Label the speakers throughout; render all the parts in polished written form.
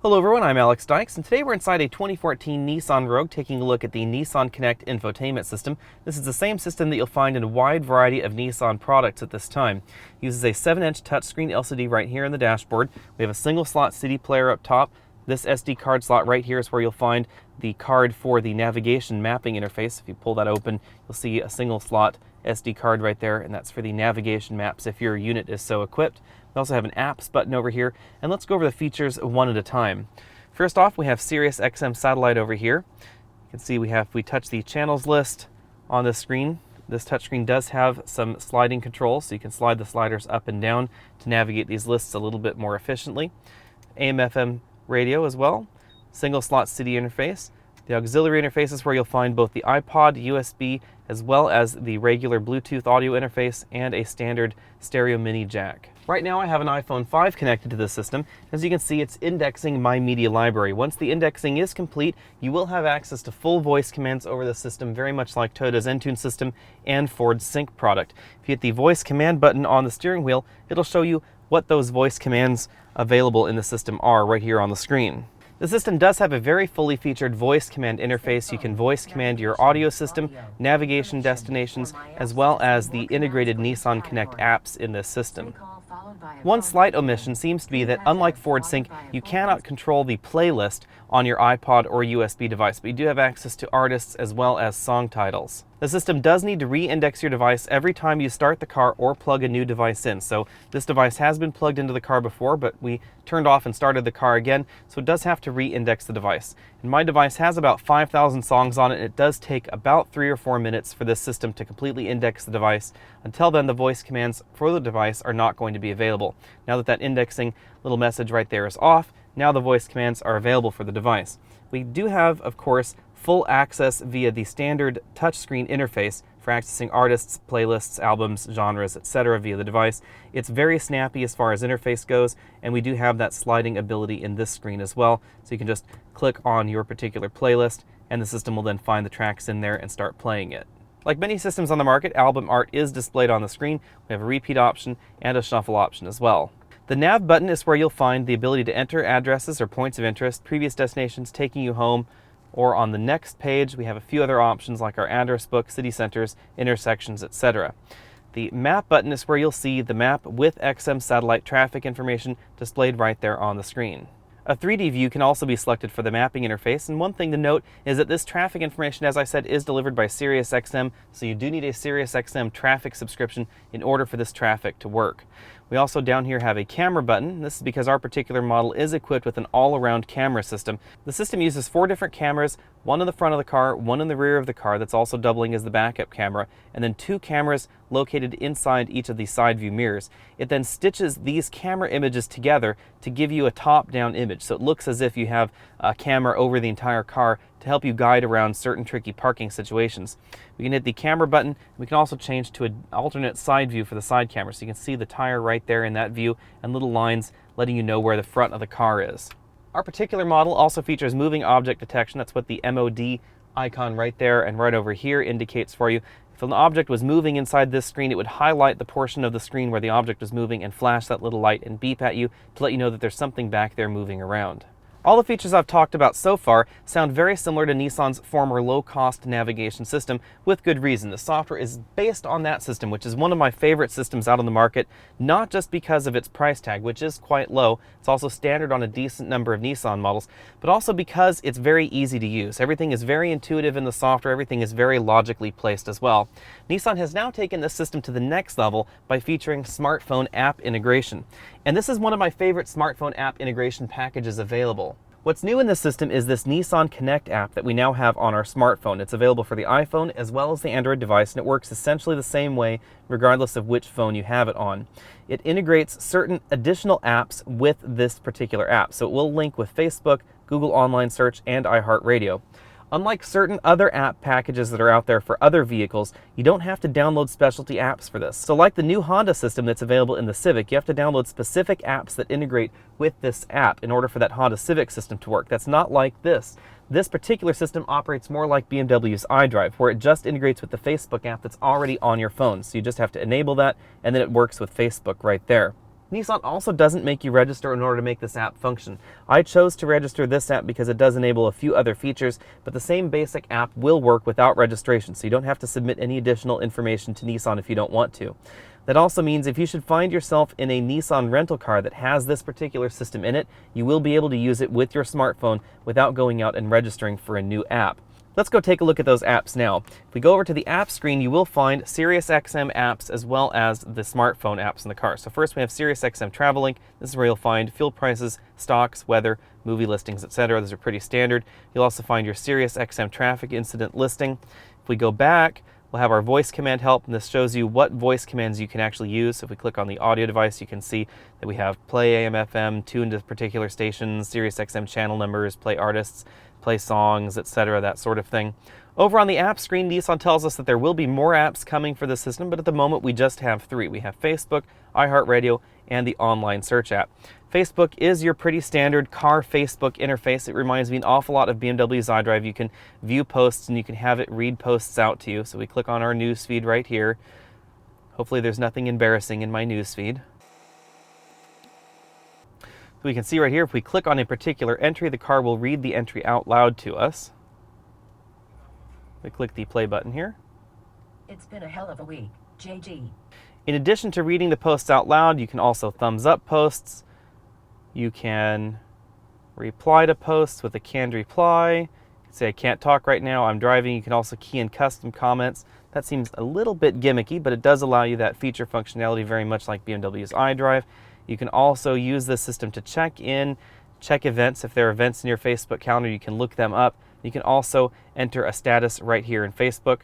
Speaker 1: Hello everyone, I'm Alex Dykes, and today we're inside a 2014 Nissan Rogue taking a look at the Nissan Connect infotainment system. This is the same system that you'll find in a wide variety of Nissan products at this time. It uses a 7-inch touchscreen LCD right here in the dashboard. We have a single slot CD player up top. This SD card slot right here is where you'll find the card for the navigation mapping interface. If you pull that open, you'll see a single slot SD card right there, and that's for the navigation maps if your unit is so equipped. We also have an apps button over here, and let's go over the features one at a time. First off, we have Sirius XM satellite over here. You can see we touch the channels list on this screen. This touchscreen does have some sliding controls, so you can slide the sliders up and down to navigate these lists a little bit more efficiently. AM/FM radio as well, single slot CD interface. The auxiliary interface is where you'll find both the iPod, USB, as well as the regular Bluetooth audio interface and a standard stereo mini jack. Right now I have an iPhone 5 connected to this system. As you can see, it's indexing my media library. Once the indexing is complete, you will have access to full voice commands over the system, very much like Toyota's Entune system and Ford's Sync product. If you hit the voice command button on the steering wheel, it'll show you what those voice commands available in the system are right here on the screen. The system does have a very fully featured voice command interface. You can voice command your audio system, navigation destinations, as well as the integrated Nissan Connect apps in this system. One slight omission seems to be that, unlike Ford Sync, you cannot control the playlist on your iPod or USB device, but you do have access to artists as well as song titles. The system does need to re-index your device every time you start the car or plug a new device in. So this device has been plugged into the car before, but we turned off and started the car again, so it does have to re-index the device. And my device has about 5,000 songs on it, and it does take about 3 or 4 minutes for this system to completely index the device. Until then, the voice commands for the device are not going to be available. Now that that indexing little message right there is off, now the voice commands are available for the device. We do have, of course, full access via the standard touchscreen interface for accessing artists, playlists, albums, genres, etc. via the device. It's very snappy as far as interface goes, and we do have that sliding ability in this screen as well. So you can just click on your particular playlist, and the system will then find the tracks in there and start playing it. Like many systems on the market, album art is displayed on the screen. We have a repeat option and a shuffle option as well. The nav button is where you'll find the ability to enter addresses or points of interest, previous destinations, taking you home, or on the next page we have a few other options like our address book, city centers, intersections, etc. The map button is where you'll see the map with XM satellite traffic information displayed right there on the screen. A 3D view can also be selected for the mapping interface, and one thing to note is that this traffic information, as I said, is delivered by Sirius XM, so you do need a Sirius XM traffic subscription in order for this traffic to work. We also down here have a camera button. This is because our particular model is equipped with an all-around camera system. The system uses 4 different cameras, one in the front of the car, one in the rear of the car that's also doubling as the backup camera, and then 2 cameras located inside each of the side view mirrors. It then stitches these camera images together to give you a top-down image, so it looks as if you have a camera over the entire car to help you guide around certain tricky parking situations. We can hit the camera button. We can also change to an alternate side view for the side camera, so you can see the tire right there in that view and little lines letting you know where the front of the car is. Our particular model also features moving object detection. That's what the MOD icon right there and right over here indicates for you. If an object was moving inside this screen, it would highlight the portion of the screen where the object was moving and flash that little light and beep at you to let you know that there's something back there moving around. All the features I've talked about so far sound very similar to Nissan's former low-cost navigation system, with good reason. The software is based on that system, which is one of my favorite systems out on the market, not just because of its price tag, which is quite low. It's also standard on a decent number of Nissan models, but also because it's very easy to use. Everything is very intuitive in the software. Everything is very logically placed as well. Nissan has now taken this system to the next level by featuring smartphone app integration. And this is one of my favorite smartphone app integration packages available. What's new in this system is this Nissan Connect app that we now have on our smartphone. It's available for the iPhone as well as the Android device, and it works essentially the same way regardless of which phone you have it on. It integrates certain additional apps with this particular app, so it will link with Facebook, Google Online Search, and iHeartRadio. Unlike certain other app packages that are out there for other vehicles, you don't have to download specialty apps for this. So like the new Honda system that's available in the Civic, you have to download specific apps that integrate with this app in order for that Honda Civic system to work. That's not like this. This particular system operates more like BMW's iDrive, where it just integrates with the Facebook app that's already on your phone. So you just have to enable that, and then it works with Facebook right there. Nissan also doesn't make you register in order to make this app function. I chose to register this app because it does enable a few other features, but the same basic app will work without registration, so you don't have to submit any additional information to Nissan if you don't want to. That also means if you should find yourself in a Nissan rental car that has this particular system in it, you will be able to use it with your smartphone without going out and registering for a new app. Let's go take a look at those apps now. If we go over to the app screen, you will find SiriusXM apps as well as the smartphone apps in the car. So first we have SiriusXM Travel Link. This is where you'll find fuel prices, stocks, weather, movie listings, etc. Those are pretty standard. You'll also find your SiriusXM traffic incident listing. If we go back, we'll have our voice command help, and this shows you what voice commands you can actually use. So if we click on the audio device, you can see that we have play AM, FM, tune to particular stations, SiriusXM channel numbers, play artists, play songs, etc., that sort of thing. Over on the app screen, Nissan tells us that there will be more apps coming for the system, but at the moment we just have 3. We have Facebook, iHeartRadio, and the online search app. Facebook is your pretty standard car Facebook interface. It reminds me an awful lot of BMW's iDrive. You can view posts and you can have it read posts out to you. So we click on our news feed right here. Hopefully there's nothing embarrassing in my news feed. So we can see right here, if we click on a particular entry, the car will read the entry out loud to us. We click the play button here.
Speaker 2: It's been a hell of a week, JG.
Speaker 1: In addition to reading the posts out loud, you can also thumbs up posts. You can reply to posts with a canned reply. You can say, I can't talk right now, I'm driving. You can also key in custom comments. That seems a little bit gimmicky, but it does allow you that feature functionality very much like BMW's iDrive. You can also use this system to check in, check events. If there are events in your Facebook calendar, you can look them up. You can also enter a status right here in Facebook.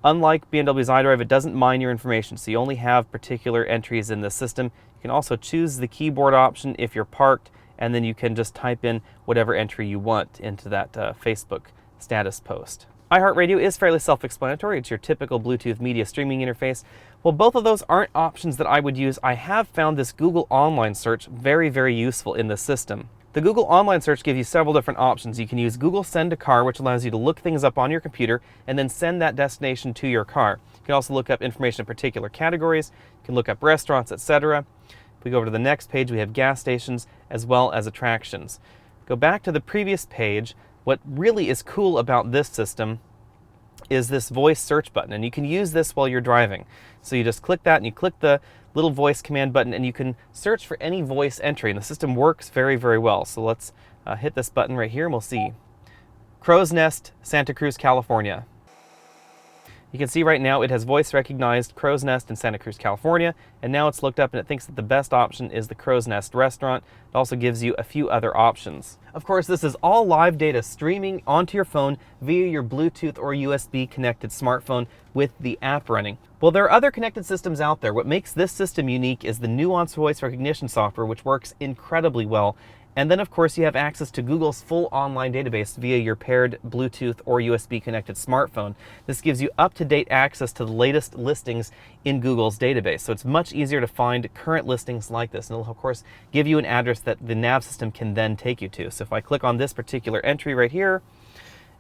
Speaker 1: Unlike BMW's iDrive, it doesn't mine your information, so you only have particular entries in the system. You can also choose the keyboard option if you're parked, and then you can just type in whatever entry you want into that Facebook status post. iHeartRadio is fairly self-explanatory. It's your typical Bluetooth media streaming interface. Well, both of those aren't options that I would use. I have found this Google Online Search very, very useful in this system. The Google Online Search gives you several different options. You can use Google Send to Car, which allows you to look things up on your computer and then send that destination to your car. You can also look up information in particular categories. You can look up restaurants, etc. If we go over to the next page, we have gas stations as well as attractions. Go back to the previous page. What really is cool about this system is this voice search button, and you can use this while you're driving. So you just click that and you click the little voice command button and you can search for any voice entry, and the system works very, very well. So let's hit this button right here and we'll see Crow's Nest, Santa Cruz, California. You can see right now it has voice recognized Crow's Nest in Santa Cruz, California, and now it's looked up and it thinks that the best option is the Crow's Nest restaurant. It also gives you a few other options. Of course, this is all live data streaming onto your phone via your Bluetooth or USB connected smartphone with the app running. Well, there are other connected systems out there. What makes this system unique is the nuanced voice recognition software, which works incredibly well. And then, of course, you have access to Google's full online database via your paired Bluetooth or USB connected smartphone. This gives you up-to-date access to the latest listings in Google's database. So it's much easier to find current listings like this. And it'll, of course, give you an address that the nav system can then take you to. So if I click on this particular entry right here,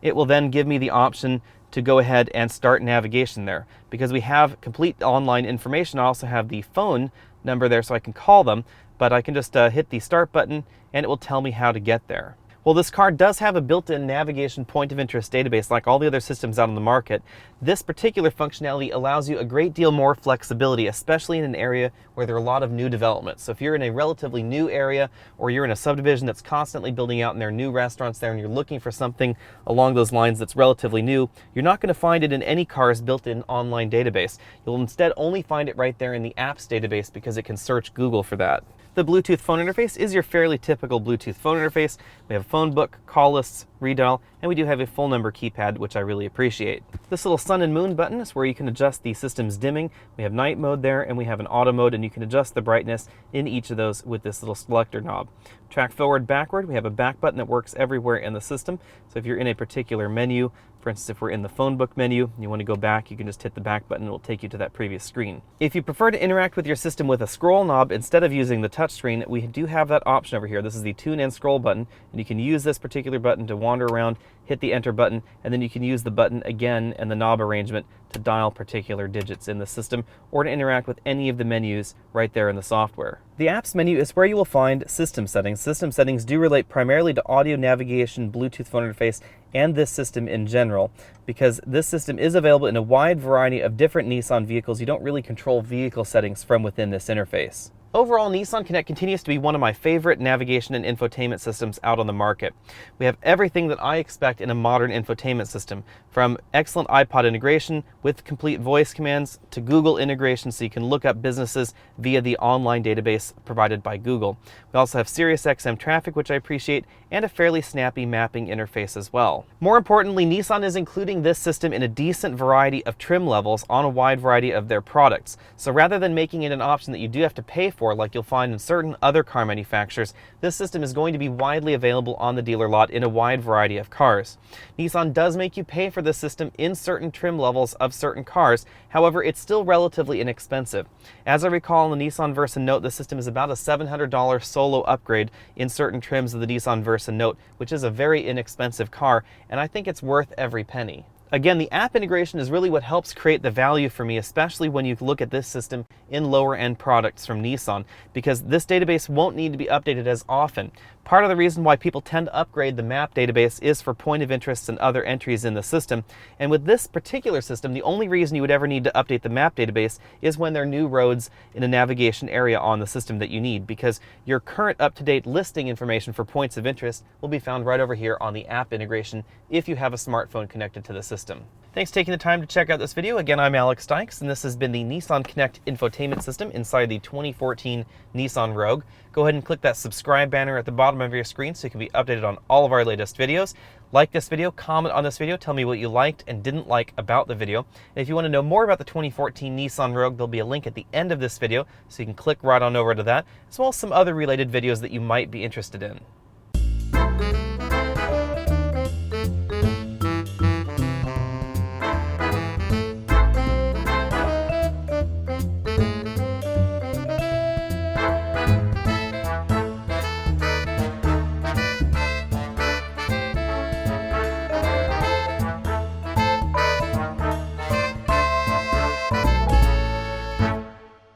Speaker 1: it will then give me the option to go ahead and start navigation there. Because we have complete online information, I also have the phone number there so I can call them, but I can just hit the start button and it will tell me how to get there. Well, this car does have a built-in navigation point of interest database like all the other systems out on the market. This particular functionality allows you a great deal more flexibility, especially in an area where there are a lot of new developments. So if you're in a relatively new area or you're in a subdivision that's constantly building out and there are new restaurants there and you're looking for something along those lines that's relatively new, you're not going to find it in any car's built-in online database. You'll instead only find it right there in the apps database because it can search Google for that. The Bluetooth phone interface is your fairly typical Bluetooth phone interface. We have a phone book, call lists, redial, and we do have a full number keypad, which I really appreciate. This little sun and moon button is where you can adjust the system's dimming. We have night mode there, and we have an auto mode, and you can adjust the brightness in each of those with this little selector knob. Track forward, backward, we have a back button that works everywhere in the system. So if you're in a particular menu, for instance, if we're in the phone book menu and you want to go back, you can just hit the back button and it will take you to that previous screen. If you prefer to interact with your system with a scroll knob instead of using the touch screen, we do have that option over here. This is the tune and scroll button, and you can use this particular button to wander around, hit the enter button, and then you can use the button again and the knob arrangement to dial particular digits in the system or to interact with any of the menus right there in the software. The apps menu is where you will find system settings. System settings do relate primarily to audio navigation, Bluetooth phone interface, and this system in general, because this system is available in a wide variety of different Nissan vehicles. You don't really control vehicle settings from within this interface. Overall, Nissan Connect continues to be one of my favorite navigation and infotainment systems out on the market. We have everything that I expect in a modern infotainment system, from excellent iPod integration with complete voice commands to Google integration so you can look up businesses via the online database provided by Google. We also have SiriusXM traffic, which I appreciate, and a fairly snappy mapping interface as well. More importantly, Nissan is including this system in a decent variety of trim levels on a wide variety of their products. So rather than making it an option that you do have to pay for, like you'll find in certain other car manufacturers, this system is going to be widely available on the dealer lot in a wide variety of cars. Nissan does make you pay for this system in certain trim levels of certain cars. However, it's still relatively inexpensive. As I recall, in the Nissan Versa Note, the system is about a $700 solo upgrade in certain trims of the Nissan Versa Note, which is a very inexpensive car, and I think it's worth every penny. Again, the app integration is really what helps create the value for me, especially when you look at this system in lower end products from Nissan, because this database won't need to be updated as often. Part of the reason why people tend to upgrade the map database is for point of interests and other entries in the system. And with this particular system, the only reason you would ever need to update the map database is when there are new roads in a navigation area on the system that you need, because your current up-to-date listing information for points of interest will be found right over here on the app integration if you have a smartphone connected to the system. Thanks for taking the time to check out this video. Again, I'm Alex Dykes, and this has been the Nissan Connect infotainment system inside the 2014 Nissan Rogue. Go ahead and click that subscribe banner at the bottom of your screen so you can be updated on all of our latest videos. Like this video, comment on this video, tell me what you liked and didn't like about the video. And if you want to know more about the 2014 Nissan Rogue, there'll be a link at the end of this video so you can click right on over to that, as well as some other related videos that you might be interested in.